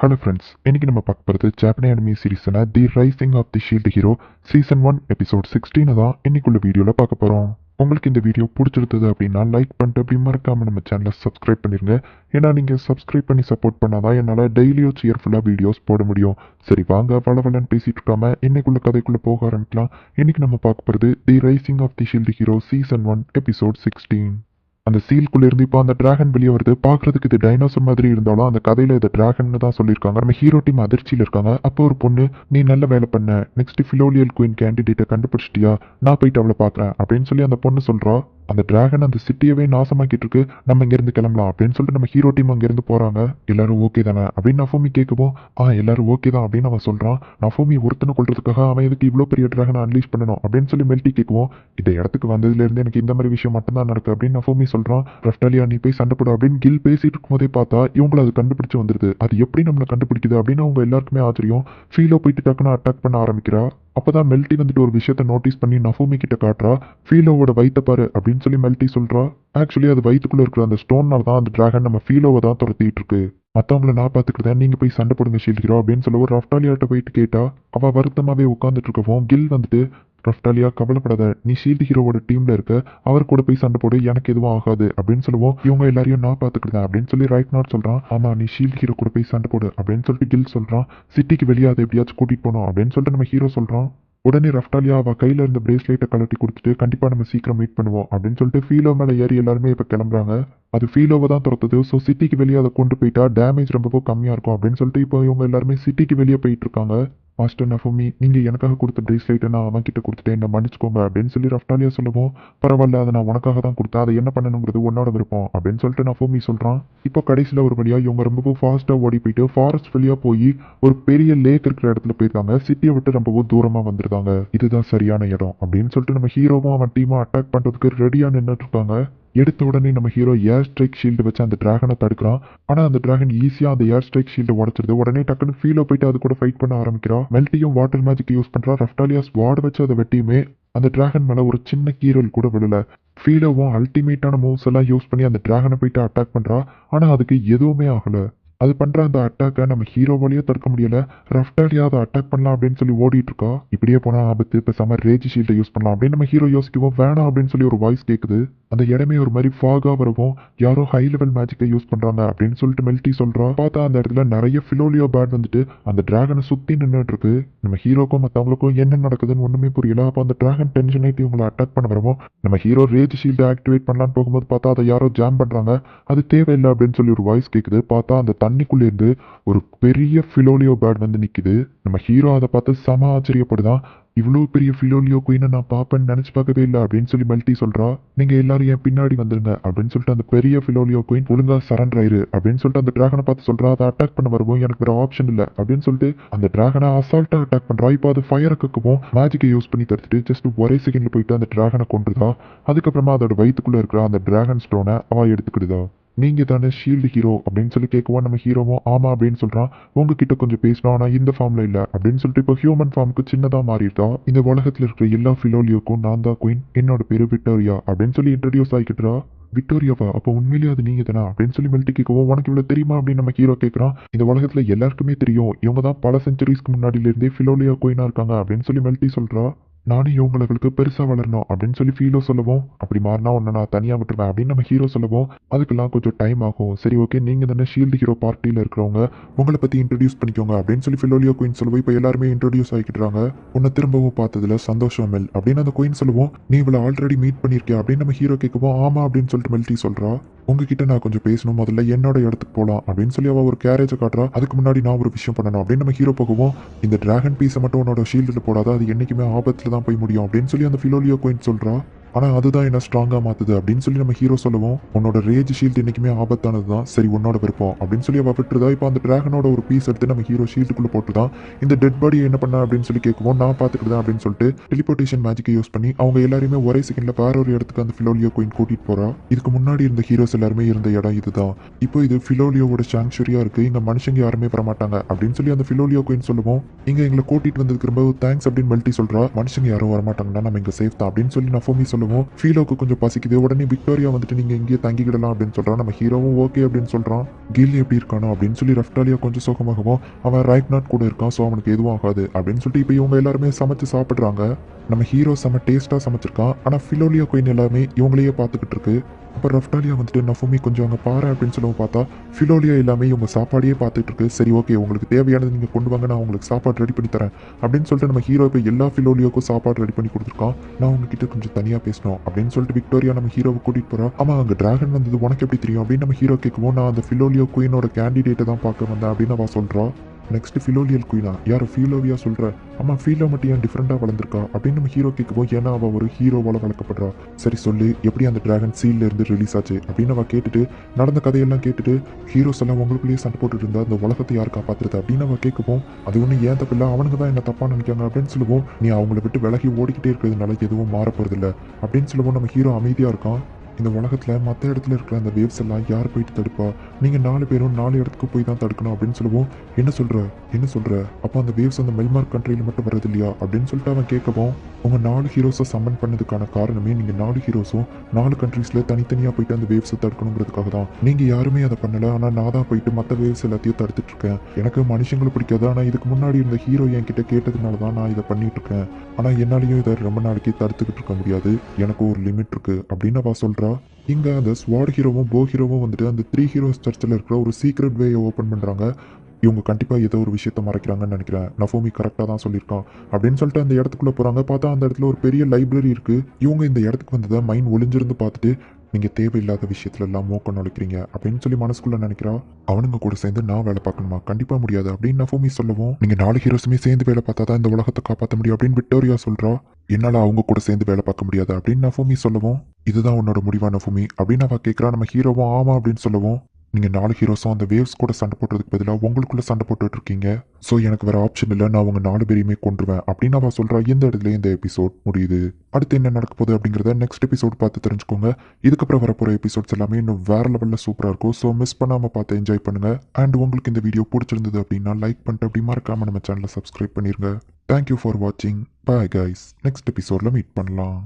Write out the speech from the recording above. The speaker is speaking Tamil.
ஹலோ ஃப்ரெண்ட்ஸ், இன்னைக்கு நம்ம பார்க்க போகிறது ஜாப்பனீஸ் அனிமி சீரிஸான The rising of the shield hero season 1 episode 16 தான் இன்னைக்குள்ள வீடியோவில் பார்க்க போகிறோம். உங்களுக்கு இந்த வீடியோ பிடிச்சிருந்தது அப்படின்னா லைக் பண்ணிட்டு அப்படி மறக்காமல் நம்ம சேனலை சப்ஸ்கிரைப் பண்ணிருங்க. ஏன்னா நீங்கள் சப்ஸ்கிரைப் பண்ணி சப்போர்ட் பண்ணாதான் என்னால் டெய்லியும் சியர்ஃபுல்லாக வீடியோஸ் போட முடியும். சரி வாங்க வளவலன்னு பேசிட்டு இருக்காம இன்னைக்குள்ள கதைக்குள்ளே போக ஆரம்பிக்கலாம். இன்னைக்கு நம்ம பார்க்க போகிறது the rising of the shield hero season 1 episode 16. அந்த சீல்குள்ள இருந்து இப்போ அந்த டிராகன் வெளியே வருது. பாக்குறதுக்கு இது டைனோசர் மாதிரி இருந்தாலும் அந்த கதையில இது டிராகன் தான் சொல்லியிருக்காங்க. நம்ம ஹீரோ டீம் அதிர்ச்சியில் இருக்காங்க. அப்போ ஒரு பொண்ணு, நீ நல்ல வேலை பண்ண, நெக்ஸ்ட் ஃபிலோலியல் குயின் கேண்டிடேட்டை கண்டுபிடிச்சிட்டியா, நான் போயிட்டு அவளை பாக்குறேன் அப்படின்னு சொல்லி அந்த பொண்ணு சொல்றா. அந்த டிராகன் அந்த சிட்டியவே நாசமாக்கிட்டு இருக்கு, நம்ம இங்கிருந்து கிளம்பலாம் அப்படின்னு சொல்லிட்டு நம்ம ஹீரோ டீம் அங்கிருந்து போறாங்க. எல்லாரும் ஓகே தானே அப்படின்னு நஃபூமி கேட்கவும், எல்லாரும் ஓகே தான் அப்படின்னு அவன் சொல்றான். நஃபூமி ஒருத்தனை கொள்றதுக்காக அவன் எதுக்கு இவ்வளோ பெரிய டிராகனை அன்லீஷ் பண்ணணும் அப்படின்னு சொல்லி மெல்டி கேட்கவும், இந்த இடத்துக்கு வந்ததுல இருந்து எனக்கு இந்த மாதிரி விஷயம் மட்டும்தான் நடக்கு அப்படின்னு நஃபூமி சொல்றான். ரஃப்டாலியா நீ போய் சண்டை போடு அப்படின்னு கில் பேசிட்டு இருக்கும்போதே பார்த்தா இவங்களை அது கண்டுபிடிச்சு வந்துருது. அது எப்படி நம்மளை கண்டுபிடிக்குது அப்படின்னு அவங்க எல்லாருக்குமே ஆச்சரியம். ஃபீலோ போயிட்டு டக்குன்னு அட்டாக் பண்ண ஆரம்பிக்கிறா. அப்பதான் மெல்டி வந்துட்டு ஒரு விஷயத்த நோட்டீஸ் பண்ணி நஃபூமி கிட்ட காட்டுறா. ஃபீலோவோட வயித்தை பாரு அப்படின்னு சொல்லி மெல்டி சொல்றா. ஆக்சுவலி அது வயிற்றுக்குள்ள இருக்கிற அந்த ஸ்டோன்னால தான் அந்த டிராகன் நம்ம ஃபீலோவை தான் துரத்திட்டு இருக்கு. மற்றவங்கள நான் பார்த்துக்கிட்டேன், நீங்க போய் சண்டை போடுங்க ஷீல்ட் ஹீரோ அப்படின்னு சொல்லவும் ரஃப்டாலியாட்ட போயிட்டு கேட்டா அவ வருத்தமாவே உட்காந்துட்டு இருக்கவும் கில் வந்துட்டு, ரஃப்டாலியா கவலைப்படாத, நீ ஷீல்டு ஹீரோவோட டீம்ல இருக்க, அவர் கூட போய் சண்டை போடு, எனக்கு எதுவும் ஆகாது அப்படின்னு சொல்லுவோம். இவங்க எல்லாரையும் நான் பார்த்துக்கிட்டேன் அப்படின்னு சொல்லி ரைட் நாட் சொல்றான். ஆமா நீ ஷீல்டு ஹீரோ கூட போய் சண்டை போடு அப்படின்னு சொல்லிட்டு கில் சொல்றான். சிட்டிக்கு வெளியே அதை எப்படியாச்சும் கூட்டிட்டு போனோம் அப்படின்னு சொல்லிட்டு நம்ம ஹீரோ சொல்றான். உடனே ரஃப்டாலியா அவ கையில இருந்த பிரேஸ்லெட்டை கலட்டி கொடுத்துட்டு கண்டிப்பா நம்ம சீக்கிரம் மீட் பண்ணுவோம் அப்படின்னு சொல்லிட்டு ஃபீலோ மேல ஏறி எல்லாருமே இப்ப கிளம்புறாங்க. அது ஃபீலோவை தான் துரத்துது. ஸோ சிட்டிக்கு வெளியே அதை கொண்டு போயிட்டா டேமேஜ் ரொம்பவும் கம்மியா இருக்கும் அப்படின்னு சொல்லிட்டு இப்போ இவங்க எல்லாருமே சிட்டிக்கு வெளியே போயிட்டு இருக்காங்க. மாஸ்டர் நஃபூமி, நீங்க எனக்காக கொடுத்த பிரேஸ்லெட்டை நான் அவன் கிட்ட கொடுத்துட்டேன், என்ன மன்னிச்சுக்கோங்க அப்படின்னு சொல்லி ரஃப்டாலியா சொல்லுவோம். பரவாயில்ல, அதை நான் உனக்காக தான் கொடுத்தேன், அதை என்ன பண்ணணுங்கிறது உன்னோட விருப்பம் அப்படின்னு சொல்லிட்டு நஃபூமி சொல்றான். இப்போ கடைசியில் ஒரு வழியா இவங்க ரொம்பவும் ஃபாஸ்டா ஓடி போயிட்டு ஃபாரஸ்ட் வழியா போய் ஒரு பெரிய லேக் இருக்கிற இடத்துல போயிருக்காங்க. சிட்டியை விட்டு ரொம்பவும் தூரமா வந்துருக்காங்க. இதுதான் சரியான இடம் அப்படின்னு சொல்லிட்டு நம்ம ஹீரோவும் அவன் டீமும் அட்டாக் பண்றதுக்கு ரெடியா நின்றுட்டு இருக்காங்க. எடுத்த உடனே நம்ம ஹீரோ ஏர் ஸ்ட்ரைக் ஷீல்டு வச்சு அந்த டிராகனை தடுக்கிறான். ஆனா அந்த டிராகன் ஈஸியா அந்த ஏர் ஸ்ட்ரைக் ஷீல்டு உடச்சிருது. உடனே டக்குன்னு ஃபீலோ போயிட்டு அது கூட ஃபைட் பண்ண ஆரம்பிக்கிறா. மெல்டியும் வாட்டர் மேஜிக் யூஸ் பண்றா. ரஃப்டாலியா ஸ்வாட் வச்சு அதை வெட்டியுமே அந்த டிராகன் மேல ஒரு சின்ன கீரல் கூட விழல. ஃபீலோவும் அல்டிமேட்டான மூவ்ஸ் எல்லாம் யூஸ் பண்ணி அந்த டிராகனை போயிட்டு அட்டாக் பண்றா. ஆனா அதுக்கு எதுவுமே ஆகல. அது பண்ற அந்த அட்டாக்கை நம்ம ஹீரோ வழியா தடுக்க முடியல. ரஃப்டாலியா அதை அட்டாக் பண்ணலாம் அப்படின்னு சொல்லி ஓடிட்டு இருக்கா. இப்படியே போனா ஆபத்து, பேசாம ரேஜ் ஷீல்டை யூஸ் பண்ணலாம் அப்படின்னு நம்ம ஹீரோ யோசிக்கவும், வேணாம் அப்படின்னு சொல்லி ஒரு வாய்ஸ் கேட்குது. அந்த இடமே ஒரு மாதிரி ஃபாகா வரவும், யாரோ ஹை லெவல் மேஜிக்கை யூஸ் பண்றாங்க அப்படின்னு சொல்லிட்டு மெல்டி சொல்றா. பார்த்தா அந்த இடத்துல நிறைய ஃபிலோலியோ பேட் வந்துட்டு அந்த டிராகனை சுத்தி நின்றுட்டு இருக்கு. நம்ம ஹீரோக்கும் மற்றவங்களுக்கும் என்ன நடக்குதுன்னு ஒண்ணுமே புரியல. அப்போ அந்த டிராகன் டென்ஷன் ஆயிட்டு இவங்களை அட்டாக் பண்ண வரவும் நம்ம ஹீரோ ரேஜ் ஷீல்டை ஆக்டிவேட் பண்ணலான்னு போகும்போது பார்த்தா அதை யாரோ ஜாம் பண்றாங்க. அது தேவையில்லை அப்படின்னு சொல்லி ஒரு வாய்ஸ் கேட்குது. பார்த்தா அந்த தண்ணிக்குள்ளே இருந்து ஒரு பெரிய ஃபிலோலியோ பேட் வந்து நிக்குது. நம்ம ஹீரோ அதை பார்த்து செம ஆச்சரியப்படுதான். இவ்வளோ பெரிய ஃபிலோலியோ குயினை நான் பார்ப்பேன்னு நினைச்சு பார்க்கவே இல்லை அப்படின்னு சொல்லி மெல்டி சொல்றா. நீங்க எல்லாரும் என் பின்னாடி வந்துருங்க அப்படின்னு சொல்லிட்டு அந்த பெரிய ஃபிலோலியோ குயின் ஒழுங்கா சரண்டர் ஆயிரு அப்படின்னு சொல்லிட்டு அந்த டிராகனை பார்த்து சொல்றா. அதை அட்டாக் பண்ண வருவோம், எனக்கு வேற ஆப்ஷன் இல்லை அப்படின்னு சொல்லிட்டு அந்த டிராகனை அசால்ட்டா அட்டாக் பண்றா. இப்போ அது ஃபயரை கக்கவும் மேஜிக்கை யூஸ் பண்ணி தடுத்துட்டு ஜஸ்ட் ஒரே செகண்ட்ல போயிட்டு அந்த டிராகனை கொண்டுதா. அதுக்கப்புறமா அதோட வயிற்றுக்குள்ள இருக்கிற அந்த டிராகன் ஸ்டோனை அவ எடுத்துக்கிடுதா. நீங்க தானே ஷீல்டு ஹீரோ அப்படின்னு சொல்லி கேட்கவும் நம்ம ஹீரோவும் ஆமா அப்படின்னு சொல்றான். உங்ககிட்ட கொஞ்சம் பேசணும், ஆனா இந்த ஃபார்ம்ல இல்ல அப்படின்னு சொல்லிட்டு இப்போ ஹியூமன் ஃபார்முக்கு சின்னதா மாறிட்டா. இந்த உலகத்துல இருக்கிற எல்லா ஃபிலோலியோக்கும் நான் தான் குயின், என்னோட பேரு விக்டோரியா அப்படின்னு சொல்லி இன்ட்ரடியூஸ் ஆகிக்கிட்டா. விக்டோரியாவா, அப்போ உண்மையிலேயே அது நீங்க தானே அப்படின்னு சொல்லி மெல்டி கேட்கவும், உனக்கு இவ்வளவு தெரியுமா அப்படின்னு நம்ம ஹீரோ கேட்கறான். இந்த உலகத்துல எல்லாருக்குமே தெரியும், இவங்க தான் பல செஞ்சுரிஸ்க்கு முன்னாடில இருந்தே ஃபிலோலியா குயினா இருக்காங்க அப்படின்னு சொல்லி மெல்டி சொல்றா. நானும் இவங்களுக்கு பெருசா வளரணும் அப்படின்னு சொல்லி ஃபீலோ சொல்லவும், அப்படி மாறினா உன்னை நான் தனியா விட்டுருவேன் அப்படின்னு நம்ம ஹீரோ சொல்லவும், அதுக்கெல்லாம் கொஞ்சம் டைம் ஆகும், சரி ஓகே நீங்க தானே ஷீல்டு ஹீரோ பார்ட்டியில இருக்கிறவங்க, உங்களை பத்தி இன்ட்ரடியூஸ் பண்ணிக்கோங்க அப்படின்னு சொல்லி ஃபிலோலியோ குயின் சொல்லவும், இப்போ எல்லாருமே இன்ட்ரடியூஸ் ஆகிக்கிறாங்க. உன்னை திரும்பவும் பார்த்ததுல சந்தோஷம் மெல் அப்படின்னு அந்த குயின் சொல்லுவோம். நீ இவளை ஆல்ரெடி மீட் பண்ணிருக்கியா அப்படின்னு நம்ம ஹீரோ கேட்கவும், ஆமா அப்படின்னு சொல்லிட்டு மெல்டி சொல்றா. உங்ககிட்ட நான் கொஞ்சம் பேசணும், முதல்ல என்னோட இடத்துக்கு போகலாம் அப்படின்னு சொல்லி அவ ஒரு கேரேஜை காட்டுறா. அதுக்கு முன்னாடி நான் ஒரு விஷயம் பண்ணணும் அப்படின்னு நம்ம ஹீரோ போகவும், இந்த டிராகன் பீஸை மட்டும் உன்னோட ஷீல்டில் போடாத, அது என்னைக்குமே ஆபத்துல தான் போய் முடியும் அப்படின்னு சொல்லி அந்த ஃபிலோலியோ குயின் சொல்றா. ஆனால் அதுதான் என்ன ஸ்ட்ராங்காக மாற்றுது அப்படின்னு சொல்லி நம்ம ஹீரோ சொல்லுவோம். உன்னோட ரேஜ் ஷீல்டு என்றைக்குமே ஆபத்தானது தான், சரி உன்னோட விருப்பம் அப்படின்னு சொல்லி அவள் விட்டுருதா. இப்போ அந்த டிராகனோட ஒரு பீஸ் எடுத்து நம்ம ஹீரோ ஷீல்டுக்குள்ளே போட்டுதான். இந்த டெட் பாடி என்ன பண்ண அப்படின்னு சொல்லி கேட்குவோம். நான் பார்த்துக்கிட்டேன் அப்படின்னு சொல்லிட்டு டெலிபோர்டேஷன் மேஜிக்கை யூஸ் பண்ணி அவங்க எல்லாருமே ஒரே செகண்டில் வேற ஒரு இடத்துக்கு அந்த ஃபிலோலியோ குயின் கூட்டிகிட்டு போகிறா. இதுக்கு முன்னாடி இருந்த ஹீரோஸ் எல்லாருமே இருந்த இடம் இதுதான். இப்போ இது ஃபிலோலியோட சாங்சுரியா இருக்கு, இங்கே மனுஷங்க யாருமே வரமாட்டாங்க அப்படின்னு சொல்லி அந்த ஃபிலோலியோ குயின் சொல்லுவோம். இங்கே எங்களை கூட்டிகிட்டு வந்ததுக்கு ரொம்ப தேங்க்ஸ் அப்படின்னு மெல்டி சொல்கிறா. மனுஷங்க யாரும் வரமாட்டாங்கன்னா நம்ம இங்கே சேஃப் தான் அப்படின்னு சொல்லி நஃபூமி சொல்லுவோம். சொல்லவும் ஃபீலோக்கு கொஞ்சம் பசிக்குது. உடனே விக்டோரியா வந்துட்டு நீங்க இங்கேயே தங்கிக்கிடலாம் அப்படின்னு சொல்றான். நம்ம ஹீரோவும் ஓகே அப்படின்னு சொல்றான். கில் எப்படி இருக்கானோ அப்படின்னு சொல்லி ரஃப்டாலியா கொஞ்சம் சோகமாகவும் அவன் ரைக்நாட் கூட இருக்கான், ஸோ அவனுக்கு எதுவும் ஆகாது அப்படின்னு சொல்லிட்டு இப்போ இவங்க எல்லாருமே சமைச்சு சாப்பிட்றாங்க. நம்ம ஹீரோ செம்ம டேஸ்ட்டாக சமைச்சிருக்கான். ஆனால் ஃபிலோலியா குயின் எல்லாமே இவங்களையே பார்த்துக்கிட்டு இருக்கு. அப்போ ரஃப்டாலியா வந்துட்டு நஃபுமி கொஞ்சம் அங்கே பாரு அப்படின்னு சொல்லவும் பார்த்தா ஃபிலோலியா எல்லாமே இவங்க சாப்பாடையே பார்த்துட்டு இருக்கு. சரி ஓகே, உங்களுக்கு தேவையானது நீங்கள் கொண்டு வாங்க, நான் உங்களுக்கு சாப்பாடு ரெடி பண்ணி தரேன் அப்படின்னு சொல்லிட்டு நம்ம ஹீரோ இப்போ எல்லா ஃபிலோலியோக்கும் சாப்பாடு ரெடி பண்ணி கொடுத்துருக்கான். நான் உங்ககிட்ட கொஞ்சம் தனியாக பேசணும் அப்படின்னு சொல்லிட்டு விக்டோரியா நம்ம ஹீரோவை கூட்டிகிட்டு போகிறா. ஆமாம், அங்கே டிராகன் வந்தது உனக்கு எப்படி தெரியும் அப்படின்னு நம்ம ஹீரோ கேட்கவும் நான் அந்த ஃபிலோலியோ குயினோட கேண்டிடேட்டை தான் பார்க்க வந்தேன் அப்படின்னு அவள் சொல்கிறா. நெக்ஸ்ட் ஃபிலோலியல் குயினா யார் ஃபீலோவியா சொல்கிற? ஆமாம், ஃபீலோ மட்டும் ஏன் டிஃப்ரெண்ட்டாக வளர்ந்துருக்கா அப்படின்னு நம்ம ஹீரோ கேட்குவோம். ஏன்னா அவள் ஒரு ஹீரோவால் வளர்க்கப்படுறா. சரி சொல்லு, எப்படி அந்த டிராகன் சீல்ல இருந்து ரிலீஸ் ஆச்சு அப்படின்னு அவள் கேட்டுட்டு நடந்த கதையெல்லாம் கேட்டுட்டு ஹீரோஸ் எல்லாம் உங்களுக்குள்ளேயே சண்டை போட்டுட்டு இருந்தா அந்த உலகத்தை யார் காப்பாற்றுறது அப்படின்னு அவள் கேட்குவோம். அது ஒன்றும் ஏன் தப்பு இல்லை, அவனுக்கு தான் என்ன தப்பாக நினைக்காங்க அப்படின்னு சொல்லுவோம். நீ அவங்கள விட்டு விலகி ஓடிக்கிட்டே இருக்கிறதுனால எதுவும் மாறப்போறதில்லை அப்படின்னு சொல்லுவோம். நம்ம ஹீரோ அமைதியாக இருக்கான். இந்த உலகத்தில் மற்ற இடத்துல இருக்கிற அந்த வேவ்ஸ் எல்லாம் யார் போயிட்டு தடுப்பா? நீங்கள் 4 பேரும் 4 இடத்துக்கு போய் தான் தடுக்கணும் அப்படின்னு சொல்லுவோம். என்ன சொல்கிற அப்போ அந்த வேவ்ஸ் அந்த மெல்மார்க் கண்ட்ரியில் மட்டும் வர்றது இல்லையா அப்படின்னு சொல்லிட்டு அவன் கேட்கவும், உங்கள் 4 ஹீரோஸை சம்மன் பண்ணதுக்கான காரணமே நீங்கள் 4 ஹீரோஸும் 4 கண்ட்ரீஸில் தனித்தனியாக போயிட்டு அந்த வேவ்ஸை தடுக்கணுங்கிறதுக்காக தான். நீங்கள் யாருமே அதை பண்ணலை, ஆனால் நான் தான் போயிட்டு மற்ற வேவ்ஸ் எல்லாத்தையும் தடுத்துட்டு இருக்கேன். எனக்கு மனுஷங்களை பிடிக்காது, ஆனால் இதுக்கு முன்னாடி இருந்த ஹீரோ என்கிட்ட கேட்டதுனால தான் நான் இதை பண்ணிட்டு இருக்கேன். ஆனால் என்னாலையும் இதை ரொம்ப நாளைக்கு தடுத்துக்கிட்டு இருக்க முடியாது, எனக்கு ஒரு லிமிட் இருக்கு அப்படின்னு அவ சொல்கிறா. இங்கே அந்த ஸ்வாட் ஹீரோவும் போ ஹீரோவும் வந்துட்டு அந்த 3 ஹீரோஸ் சர்ச்சில் இருக்கிற ஒரு சீக்ரெட் வேயை ஓப்பன் பண்ணுறாங்க. இவங்க கண்டிப்பாக ஏதோ ஒரு விஷயத்த மறைக்கிறாங்கன்னு நினைக்கிறேன். நஃபோமி கரெக்டாக தான் சொல்லியிருக்கான் அப்படின்னு சொல்லிட்டு அந்த இடத்துக்குள்ளே போகிறாங்க. பார்த்தா அந்த இடத்துல ஒரு பெரிய லைப்ரரி இருக்குது. இவங்க இந்த இடத்துக்கு வந்ததை மைண்ட் ஒளிஞ்சிருந்து பார்த்துட்டு நீங்கள் தேவையில்லாத விஷயத்துல எல்லாம் மோக்கம் நுழைக்கிறீங்க அப்படின்னு சொல்லி மனசுக்குள்ள நினைக்கிறா. அவனுங்க கூட சேர்ந்து நான் வேலை பார்க்கணுமா? கண்டிப்பாக முடியாது அப்படின்னு நஃபோமி சொல்லவும், நீங்கள் 4 ஹீரோஸுமே சேர்ந்து வேலை பார்த்தா தான் இந்த உலகத்தை காப்பாற்ற முடியும் அப்படின்னு விக்டோரியா சொல்கிறா. என்னால் அவங்க கூட சேர்ந்து வேலை பார்க்க முடியாது அப்படின்னு நஃபோமி சொல்லவும், இதுதான் உன்னோட முடிவா நஃபோமி அப்படின்னு அவள் கேட்குறா. நம்ம ஹீரோவும் ஆமா அப்படின்னு சொல்லவும், நீங்கள் 4 ஹீரோஸும் அந்த வேவ்ஸ் கூட சண்டை போடுறதுக்கு பதிலாக உங்களுக்குள்ள சண்டை போட்டுட்டு இருக்கீங்க, ஸோ எனக்கு வேற ஆப்ஷன் இல்லை, நான் அவங்க 4 பேரையுமே கொண்டுருவேன் அப்படின்னு அவள் சொல்கிறா. இந்த இடத்துல இந்த எபிசோட் முடியுது. அடுத்து என்ன நடக்க போகுது அப்படிங்கிறத நெக்ஸ்ட் எபிசோட் பார்த்து தெரிஞ்சுக்கோங்க. இதுக்கப்புறம் வரப்போகிற எபிசோட்ஸ் எல்லாமே இன்னும் வேற லெவலில் சூப்பராக இருக்கும். ஸோ மிஸ் பண்ணாமல் பார்த்து என்ஜாய் பண்ணுங்க. அண்ட் உங்களுக்கு இந்த வீடியோ பிடிச்சிருந்தது அப்படின்னா லைக் பண்ணிட்டு அப்படி மறக்காம நம்ம சேனலை சப்ஸ்கிரைப் பண்ணிருங்க. தேங்க்யூ ஃபார் வாட்சிங். Bye guys. நெக்ஸ்ட் எபிசோடில் மீட் பண்ணலாம்.